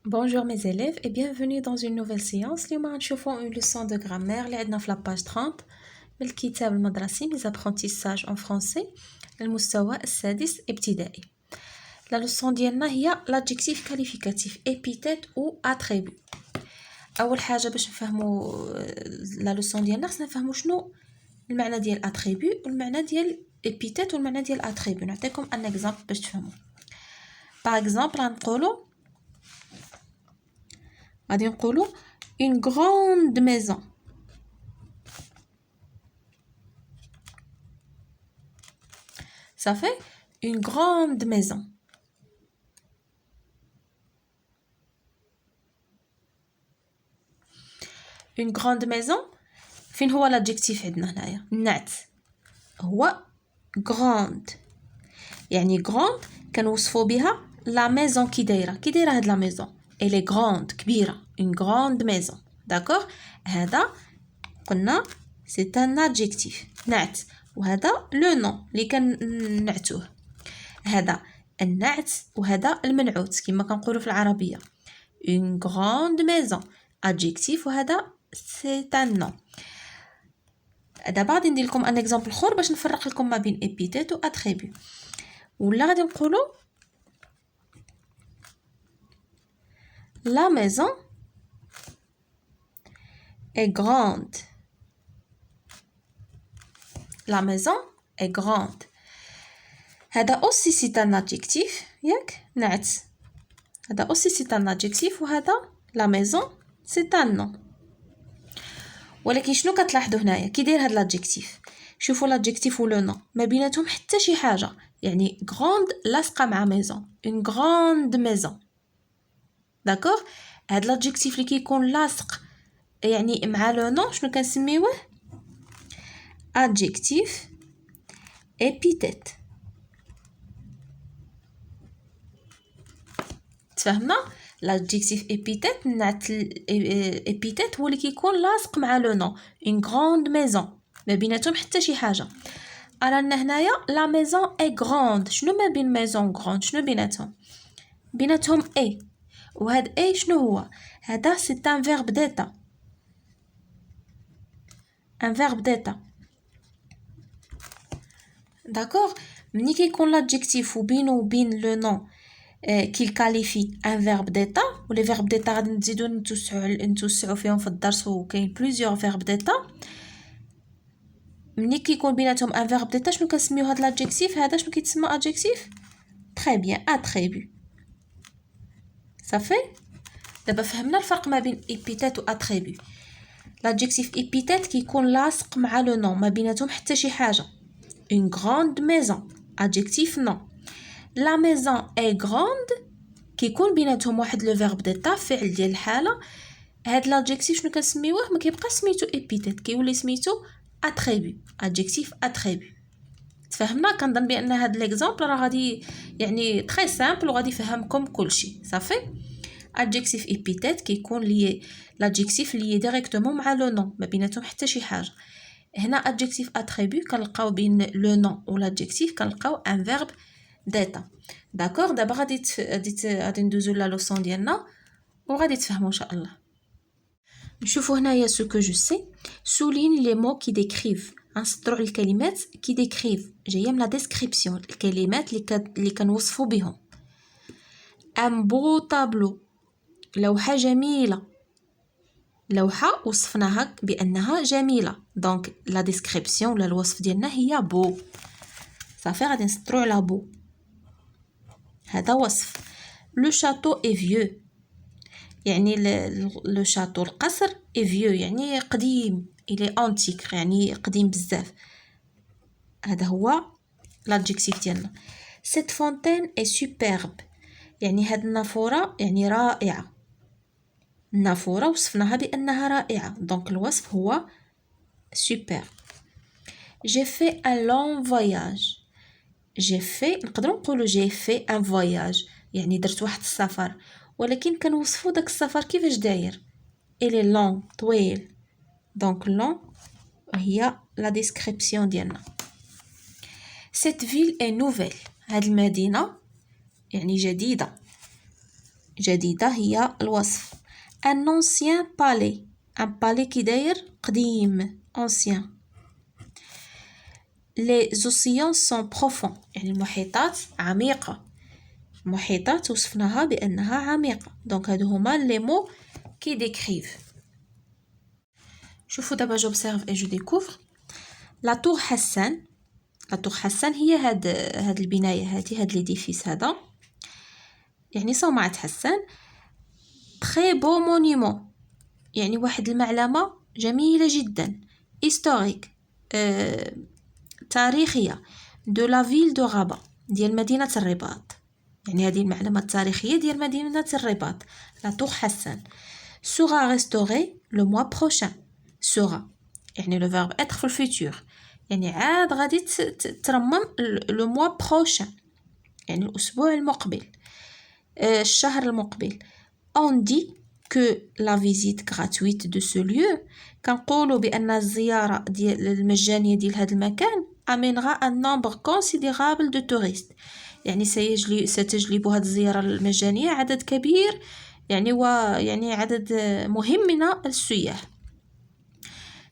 Bonjour mes élèves et bienvenue dans une nouvelle séance. اليوم غنشوفوا une leçon de grammaire اللي عندنا في la page 30 من الكتاب المدرسي mes apprentissages en français المستوى السادس ابتدائي. La leçon ديالنا هي l'adjectif qualificatif épithète ou attribut. أول حاجة باش نفهموا la leçon ديالنا خصنا نفهموا شنو المعنى ديال attribut والمعنى ديال épithète والمعنى ديال attribut. نعطيكم un exemple باش تفهموا. Par exemple غنقولوا غادي نقولوا une grande maison. Ça fait une grande maison. Une grande maison. فين هو l'adjectif عندنا هنايا؟ النعت هو grande. يعني grande كنوصفوا بها la maison كي دايره هاد la maison. Elle est grande كبيرة. Une grande maison. D'accord? هذا قلنا c'est un adjectif. نعت. وهذا le nom اللي كنعتوه. هذا النعت وهذا المنعوت كما كنقولوا في العربية. Une grande maison. Adjectif وهذا c'est un nom. دابا غادي ندير لكم ان اكزامبل اخر باش نفرق لكم ما بين epithète و attribut. ولا غادي نقولوا La maison est grande. La maison est grande. هذا aussi c'est un adjectif. ياك نعت. هذا aussi c'est un adjectif وهذا la maison c'est un nom. ولكن شنو كتلاحظوا هنايا كي داير هاد l'adjectif. شوفوا l'adjectif و le nom ما بيناتهم حتى شي حاجة. يعني grande لاصقة مع maison. Une grande maison. داكوغ هاد l'adjectif اللي كيكون لاصق يعني مع لو نون شنو كنسميوه adjectif épithète. تفهمنا l'adjectif épithète نعت épithète هو اللي كيكون لاصق مع لو نون une grande maison ما بيناتهم حتى شي حاجه. رانا هنايا la maison est grande. شنو ما بين maison grande شنو بيناتهم اي وهاد اي شنو هو هذا c'est un verbe d'état. Un verbe d'état. D'accord. ملي كيكون l'adjectif وبينه وبين لو نون qu'il qualifie un verbe d'état و les verbes d'état غادي نزيدو نتوسعوا فيهم في الدرس وكاين plusieurs verbes d'état. ملي كيكون بيناتهم un verbe d'état شنو كنسميو هاد l'adjectif هذا شنو كيتسمى adjectif très bien attribut. صافي دابا فهمنا الفرق ما بين epithète و attribut. l'adjectif epithète كيكون لاصق مع لو نون ما بيناتهم حتى شي حاجه. Une grande maison. Adjectif non. La maison est grande. كيكون بيناتهم واحد لو فيرب ديتا فعل ديال الحالة. هاد l'adjectif شنو كنسميوه ما كيبقى سميتو epithète كيولي سميتو attribut. Adjectif attribut. تفهمنا كنظن بان هاد ليكزامبل راه غادي يعني تري سامبل وغادي يفهمكم كلشي صافي. adjectif epithète كيكون لي l'adjectif لي ديريكتومون مع لو نون ما بيناتهم حتى شي حاجه. هنا adjectif attribut كنلقاو بين لو نون و l'adjectif كنلقاو ان فيرب d'état. داكوغ دابا غادي ندوزو لا لوسون ديالنا وغادي تفهموا ان شاء الله. نشوفوا هنايا سو كو جو سي souligne les mots qui décrivent. نسطروا الكلمات كي décrivent جايه من لا ديسكريبسيون الكلمات اللي كنوصفوا بهم. un beau tableau لوحه جميله. لوحه وصفناها بانها جميله دونك لا ديسكريبسيون ولا الوصف ديالنا هي بو. صافي غادي نسطروا على بو. هذا وصف. لو شاتو اي فيو يعني لو شاتو القصر اي فيو يعني قديم الي انتيك يعني قديم بزاف. هذا هو l'adjectif ديالنا. cette fontaine est superbe يعني هاد النافوره يعني رائعه. النافوره وصفناها بانها رائعه دونك الوصف هو super. j'ai fait un long voyage. j'ai fait نقدروا نقولوا j'ai fait un voyage يعني درت واحد السفر ولكن كنوصفوا داك السفر كيفاش داير. il est long طويل دونك long هي لا ديسكريبسيون ديالنا. cette ville est nouvelle. هاد المدينه يعني جديده. جديدة هي الوصف. un ancien palais. un palais كي داير قديم ancien. les océans sont profonds يعني المحيطات عميقة. المحيطات وصفناها بأنها عميقة. دونك هادو هما لي مو كي ديكريف. شوفوا دابا j'observe et je découvre. la tour حسان. la tour حسان هي هاد البناية هاد ليديفيس هذا يعني صومعة حسان. très beau monument يعني واحد المعلمة جميلة جدا. historique تاريخية. de la ville de Rabat ديال مدينة الرباط يعني هذه المعلمة التاريخية ديال مدينة الرباط. la tour حسان sera restaurée le mois prochain. sera يعني le verbe être في الفيتور يعني عاد غادي ترمم le mois prochain يعني الأسبوع المقبل الشهر المقبل. on dit que la visite gratuite de ce lieu كنقولوا بأن الزيارة ديال المجانية ديال هذا المكان amènera un nombre considérable de touristes يعني ستجلب هذه الزيارة المجانية عدد كبير يعني عدد مهم من السياح.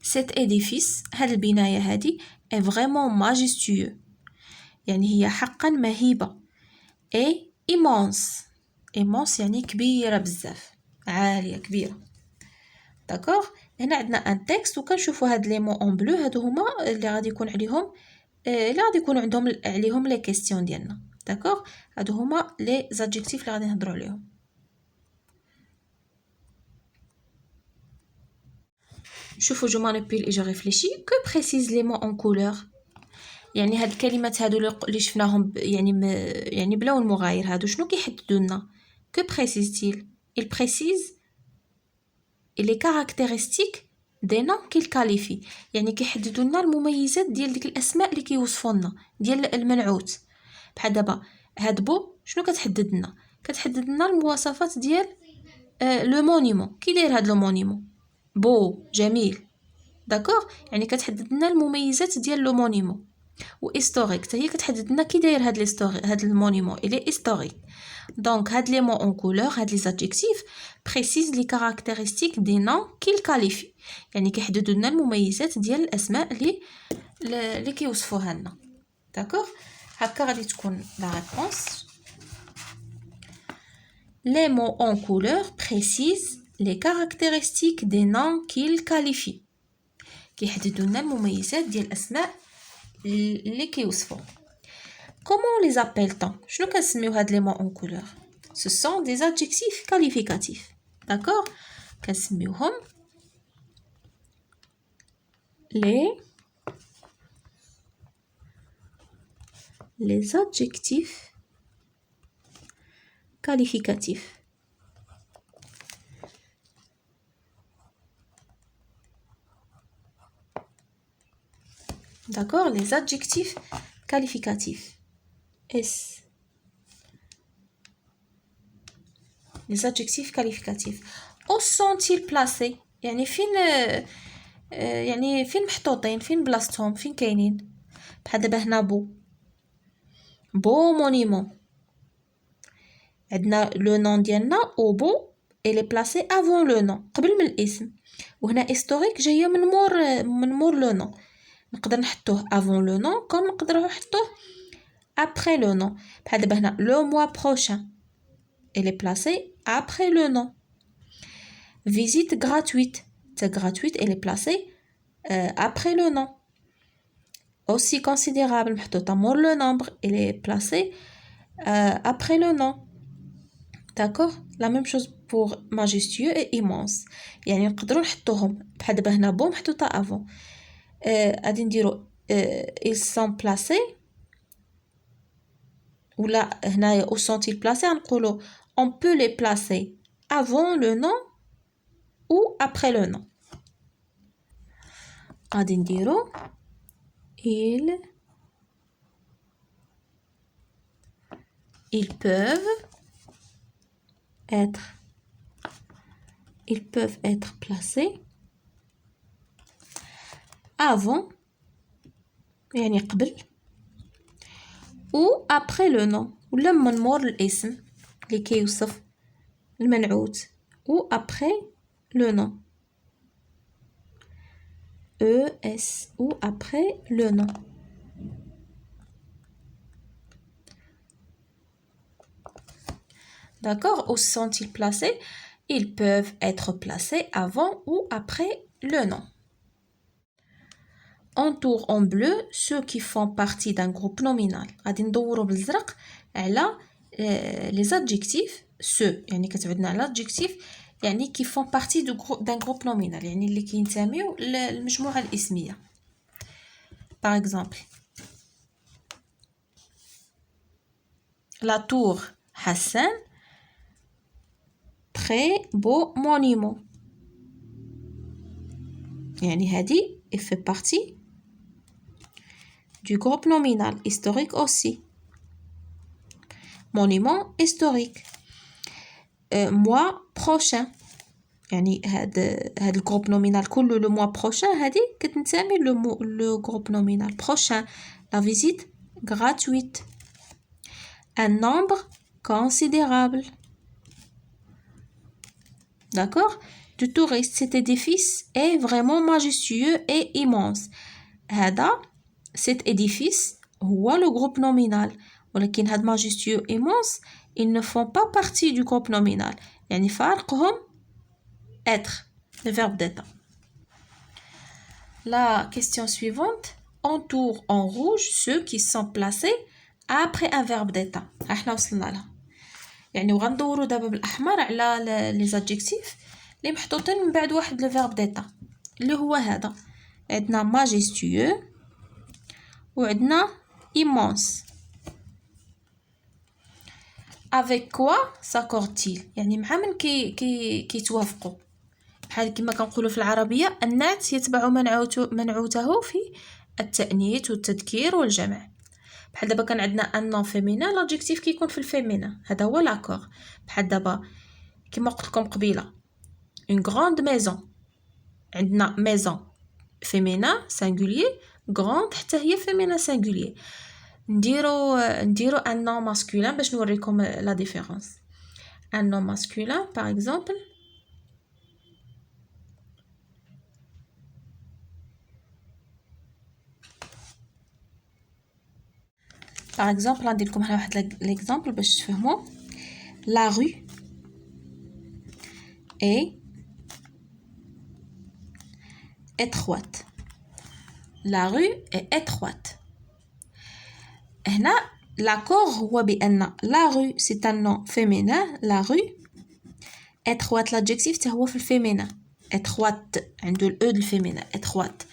cet édifice هذه البناية هذه est vraiment majestueux يعني هي حقا مهيبة. et immense يعني كبيرة بزاف عالية كبيرة. داكوغ هنا عندنا ان تكست وكنشوفوا هاد لي مو اون بلو هادو هما اللي غادي يكون عليهم اللي غادي يكونوا عندهم عليهم لي كيسيون ديالنا. داكوغ هادو هما لي زادجيكتيف اللي غادي نهضروا عليهم. شوفوا جو مانيبيل اي جو ريفليشي كو بريسيز لي مو اون كولور يعني هاد الكلمات هادو اللي شفناهم يعني بلون مغاير هادو شنو كيحددوا لنا. que précise-t-il? il précise les caractéristiques des noms qu'il qualifie يعني كيحددوا لنا المميزات ديال ديك الاسماء اللي كيوصفوا لنا ديال المنعوت. بحال دابا هاد بو شنو كتحدد لنا؟ كتحدد لنا المواصفات ديال لو مونيمون. كي داير هاد لو مونيمون؟ بو جميل. داكوغ يعني كتحدد لنا المميزات ديال لو مونيمون. و historique حتى هي كتحدد لنا كي داير هاد المونيمون الي historique. Donc هاد لي مو اون كولور هاد لي زادجيكتيف بريسيز لي كاركتيرستيك دي نون كيل كاليفي يعني كيحددوا لنا المميزات ديال الاسماء اللي كيوصفوها لنا. داكوغ هكا غادي تكون لا ريبونس. لي مو اون كولور بريسيز لي كاركتيرستيك دي نون كيل كاليفي كيحددوا لنا المميزات ديال الاسماء اللي كيوصفوا. Comment les appelle-t-on? شنو كنسميو هاد لي مو اون كولور؟ Ce sont des adjectifs qualificatifs. D'accord? كنسميوهم les adjectifs qualificatifs. D'accord? Les adjectifs qualificatifs. Les adjectifs qualificatifs. Où sont-ils placés؟ يعني فين محطوطين؟ فين بلاصتهم؟ فين كاينين؟ بحال دابا هنا بو مونيمون عندنا لو نون ديالنا او بو الي بلاسي افون لو نون قبل من الاسم. وهنا هيستوريك جايه من مور لو نون. نقدر نحطوه افون لو نون كوم نقدروا نحطوه après le nom. بحال دابا هنا le mois prochain elle est placée après le nom. visite gratuite gratuite elle est placée après le nom. aussi considérable محطوطه مور le nombre elle est placée après le nom. d'accord la même chose pour majestueux et immense يعني نقدروا نحطوهم بحال دابا هنا بو محطوطه avant غادي نديرو ils sont placés ou là هنايا où sont-ils placés نقولوا on peut les placer avant le nom ou après le nom. غادي نديرو ils peuvent être placés avant يعني قبل ou après le nom ولا من مور الاسم اللي كيوصف المنعوت ou après le nom. ES ou après le nom. D'accord? Où sont-ils placés? Ils peuvent être placés avant ou après le nom. Entoure en bleu ceux qui font partie d'un groupe nominal. غادي ندورو بالزرق على les adjectifs ceux يعني كتعودنا على adjectif يعني qui font partie d'un groupe nominal يعني اللي كينتميو للمجموعة الاسمية. Par exemple la tour Hassan, très beau monument. يعني هذه il fait partie du groupe nominal historique aussi. Monument historique. Mois prochain يعني هذا الجروب نومينال كله لو mois prochain هذه كتنتمي لو groupe nominal prochain. La visite gratuite. Un nombre considérable. D'accord? Du touriste. Cet édifice est vraiment majestueux et immense. هذا cet édifice هو le groupe nominal. ولكن هاد majestueux immense ils ne font pas partie du groupe nominal. يعني فارقهم être, le verbe d'être. La question suivante. Entoure en rouge ceux qui sont placés après un verbe d'être. احنا وصلنا لها. يعني وغندورو دابا بالاحمر على les adjectifs اللي محطوطين من بعد واحد le verbe d'être اللي هو هذا. عندنا majestueux وعندنا immense. Avec quoi s'accorde-t-il? يعني مع من كيتوافقوا. بحال كما كنقولوا في العربية النعت يتبع منعوته في التأنيث والتذكير والجمع. بحال دابا كان عندنا ان نون فيمينين لادجيكتيف كيكون في الفيمينين. هذا هو لاكور. بحال دابا كما قلت لكم قبيله اون غراند ميزون عندنا ميزون فيمينين سانغولير غراند حتى هي فيمينين سانغولير. نديرو ان نون ماسكولين باش نوريكم لا ديفيرونس. ان نون ماسكولين باغ اكزومبل غندير لكم هنا واحد ليكزامبل باش تفهموا. لا rue est étroite. La rue est étroite. هنا l'accord هو بأن la rue c'est un nom féminin. La rue étroite l'adjectif تا هو في الفيمينين. étroite عنده ال e الفيمينين étroite.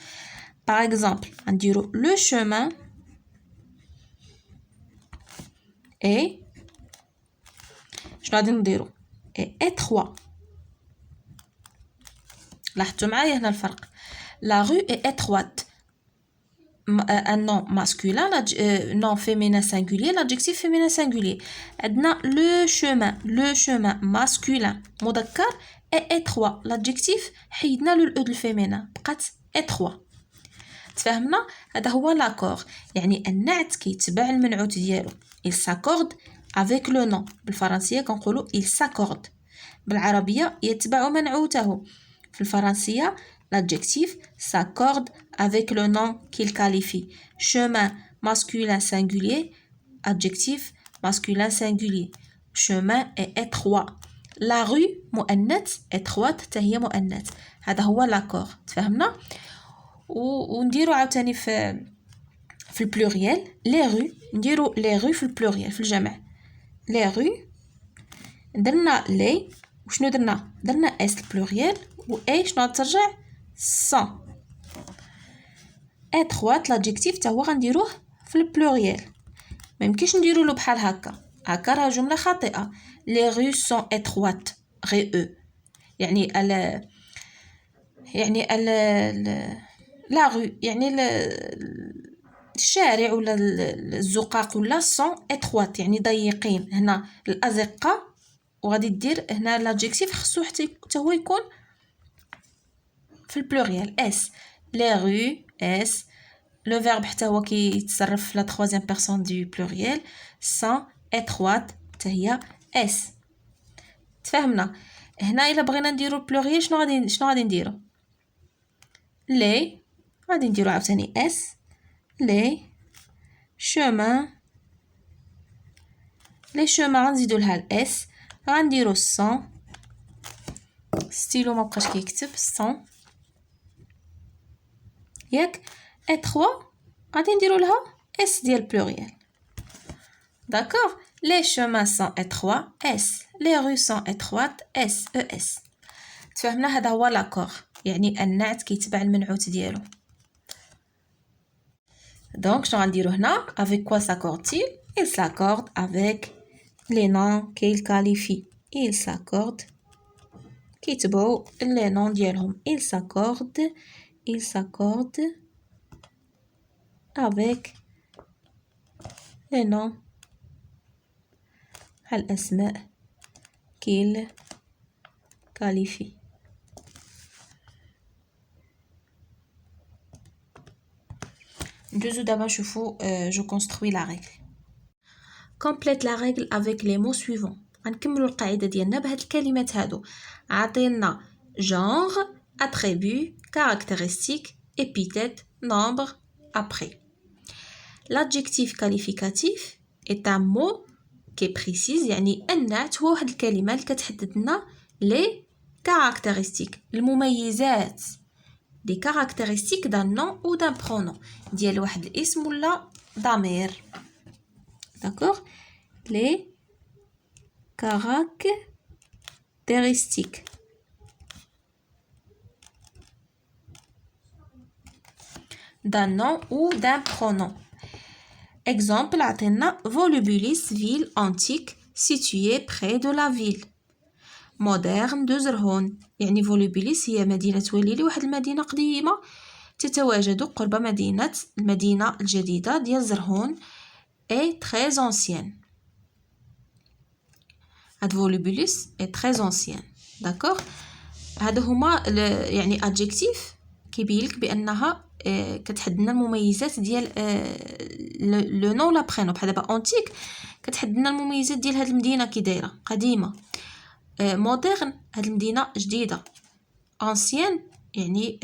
Par exemple غنديرو le chemin et شنو غادي نديرو et étroit. لاحظتوا معايا هنا الفرق. La rue est étroite. Un nom masculin, nom féminin singulier, l'adjectif féminin singulier. عندنا le chemin masculin مذكر est étroit. L'adjectif حيدنا له الأد الفيمينين بقات étroit. تفهمنا؟ هذا هو l'accord. يعني النعت كيتبع المنعوت ديالو. Il s'accorde avec le nom. بالفرنسية كنقولوا il s'accorde. بالعربية يتبع منعوته. في الفرنسية l'adjectif s'accorde avec le nom qu'il qualifie. Chemin masculin singulier, adjectif masculin singulier. Chemin est étroit. La rue مؤنث étroite حتى هي مؤنث. هذا هو l'accord. تفهمنا؟ ونديرو عاوتاني في البلوريال les rues. نديرو les rues في البلوريال في الجمع. les rues درنا les وشنو درنا اس البلوريال و اي شنو غترجع sans. étroite l'adjectif تا هو غنديروه في البلوريال. ما يمكنش نديرو له بحال هكا راه جمله خاطئه. les rues sont étroites غي يعني لا rue يعني الشارع ولا الزقاق ولا sont étroites يعني ضيقين. هنا الازقه وغادي دير هنا l'adjectif خصو حتى هو يكون في البلوريال اس. les rues اس. le verbe حتى هو كيتصرف في la troisième personne du pluriel. sont étroites حتى هي اس. تفهمنا. هنا الا بغينا نديرو البلوريال شنو غادي نديرو؟ لي غادي نديرو عاوتاني اس لي شومان، لي شومان غنزيدو لها الاس، غنديرو 100 ستيلو ما بقاش كيكتب 100 ياك. اي 3 غادي نديرو لها اس ديال بلوريال. داكوغ. لي شومان سون étroits اس، لي رو سون étroites اس او اس. تفهمنا؟ هذا هو لاكور، يعني النعت كيتبع المنعوت ديالو. دونك شنو غنديرو هنا؟ avec quoi s'accorde-t-il? Il s'accorde avec les noms qu'il qualifie. Il s'accorde كيتبعوا les noms ديالهم. Il s'accorde avec les noms الأسماء qu'il qualifie. ندوزو دابا نشوفو je construis la règle. complète la règle avec les mots suivants. غنكملوا القاعده ديالنا بهاد الكلمات هادو. عطينا genre, attribut, caractéristique, épithète, nombre, après. L'adjectif qualificatif est un mot qui précise، يعني النعت هو واحد الكلمه اللي كتحدد لنا لي كاركتيرستيك، المميزات دي كاركتيرستيك دان نون او دان برونون ديال واحد الاسم ولا ضمير. داكوغ. لي كاركتيرستيك d'un nom ou d'un pronom. Exemple, عطينا Volubilis, ville antique située près de la ville. Moderne de Zerhon. يعني Volubilis هي مدينة وليلي، واحد المدينة قديمة تتواجد قرب المدينة الجديدة ديال زرهون. est très ancienne. هاد Volubilis est très ancienne. d'accord. هادو هما يعني adjectif كيبين لك بانها كتحدد لنا المميزات ديال لو نون لا برينو. بحال دابا اونتيك كتحدد لنا المميزات ديال هاد المدينه كي دايره قديمه. مودرن هاد المدينه جديده. انسيان يعني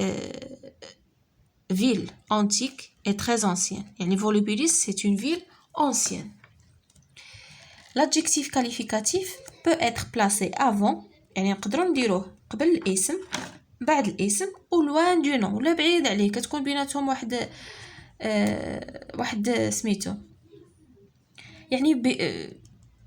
ville antique et très ancienne. يعني Volubilis c'est une ville ancienne. L'adjectif qualificatif peut être placé avant، يعني نقدروا نديروه قبل الاسم بعد الاسم ولوان دو نون ولا بعيد عليه، كتكون بيناتهم واحد سميتو يعني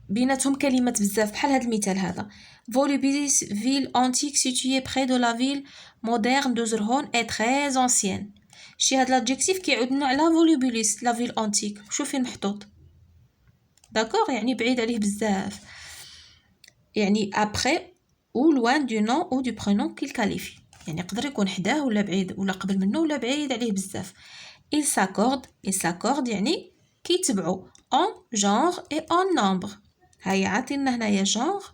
بيناتهم كلمات بزاف. بحال هذا المثال هذا Volubilis ville antique située près de la ville moderne de Zerhon est très ancienne. شي هاد l'adjectif كيعود لنا على Volubilis la ville antique. شوف فين محطوط. داكوغ. يعني بعيد عليه بزاف، يعني après ou loin du nom ou du prénom qu'il qualifie. يعني يقدر يكون حداه ولا بعيد ولا قبل منه ولا بعيد عليه بزاف. il s'accorde يعني كيتبعوا en genre et en nombre. هيا عطينا هنايا genre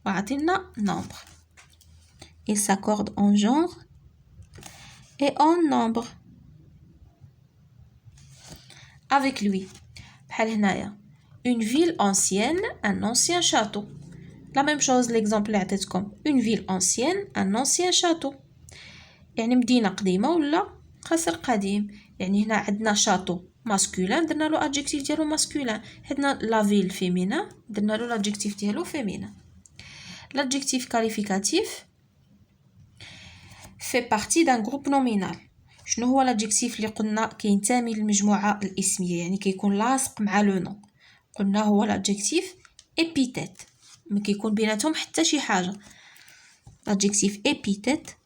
وعطينا nombre. il s'accorde en genre et en nombre. avec lui بحال هنايا une ville ancienne, un ancien château. La même chose l'exemple اللي عطيتكم une ville ancienne, un ancien château. يعني مدينة قديمة ولا قصر قديم. يعني هنا عندنا شاتو ماسكولين درنا له adjectif ديالو ماسكولين، عندنا لا فيل فيمينا درنا له l'adjectif ديالو فيمينا. L'adjectif qualificatif fait partie d'un groupe nominal. شنو هو l'adjectif اللي قلنا كينتمي للمجموعة الاسمية، يعني كيكون لاصق مع لو نون؟ قلنا هو l'adjectif épithète، ما كيكون بيناتهم حتى شي حاجة. l'adjectif épithète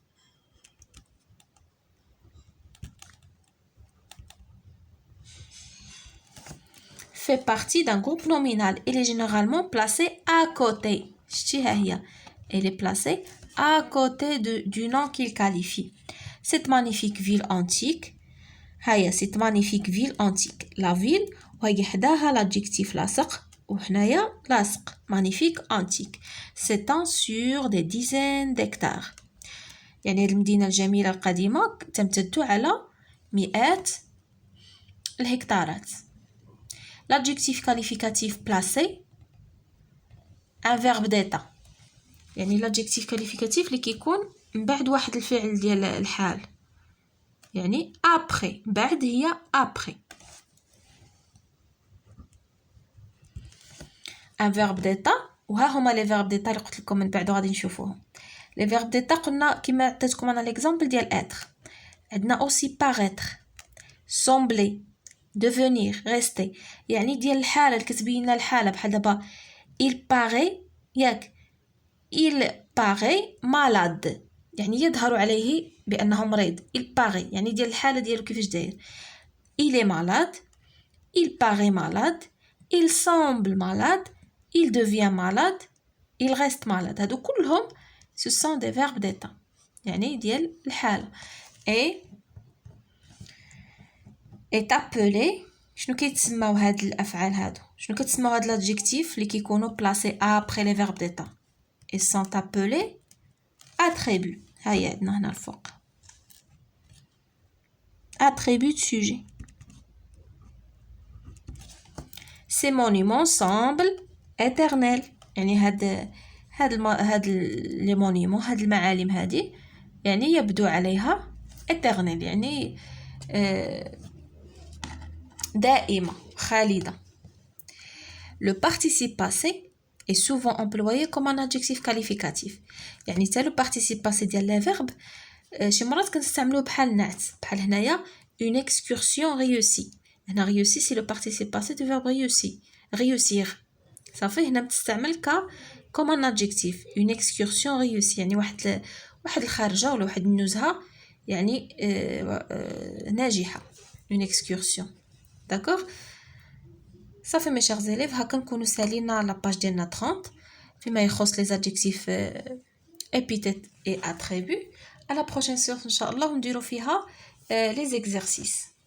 fait partie d'un groupe nominal. Il est généralement placé à côté. شتيها هي؟ Elle est placée à côté du nom qu'il qualifie. Cette magnifique ville antique. هيا cette magnifique ville antique. La ville وهي حداها l'adjectif لاصق وحنايا لاصق magnifique antique. s'étend sur des dizaines d'hectares. يعني هذه المدينة الجميلة القديمة تمتد على مئات الهكتارات. L'adjectif qualificatif placé, un verbe d'état. يعني l'adjectif qualificatif اللي كيكون من بعد واحد الفعل ديال الحال، يعني après بعد هي après. un verbe d'état وها هما لي verbe d'état اللي قلت لكم من بعد غادي نشوفوهم. لي verbe d'état قلنا كيما عطيتكم انا ليكزامبل ديال être. عندنا aussi paraître, sembler, devenir, rester. يعني ديال الحاله اللي كتبين لنا الحاله بحال دابا il paraît ياك il paraît malade يعني يظهر عليه بانه مريض. il paraît يعني ديال الحاله ديالو كيفاش داير. il est malade, il paraît malade, il semble malade, il devient malade, il reste malade. هادو كلهم ce sont des verbes d'état يعني ديال الحاله. est appelé شنو كيتسماو هاد الافعال هادو؟ شنو كتسماو هاد l'adjectif اللي كيكونوا بلاصي après les verbes d'état؟ ils sont appelés attributs. هاي عندنا هنا الفوق attribut de sujet. ces monuments semblent éternels يعني هاد les monuments هاد المعالم هادي يعني يبدو عليها éternel يعني دائمة خالدة. le participe passé est souvent employé comme un adjectif qualificatif يعني حتى le participe passé ديال لي فيرب شي مرات كنستعملوه بحال نعت بحال هنايا une excursion réussie. هنا réussi c'est le participe passé du verbe réussir صافي هنا بتستعمل comme un adjectif une excursion réussie يعني واحد الخارجة ولا واحد النزهة يعني ناجحة une excursion. d'accord صافي mes chers élèves هكا نكونوا سالينا لا باج ديالنا 30 فيما يخص les adjectifs épithètes et attributs. à la prochaine séance ان شاء الله ونديروا فيها les exercices.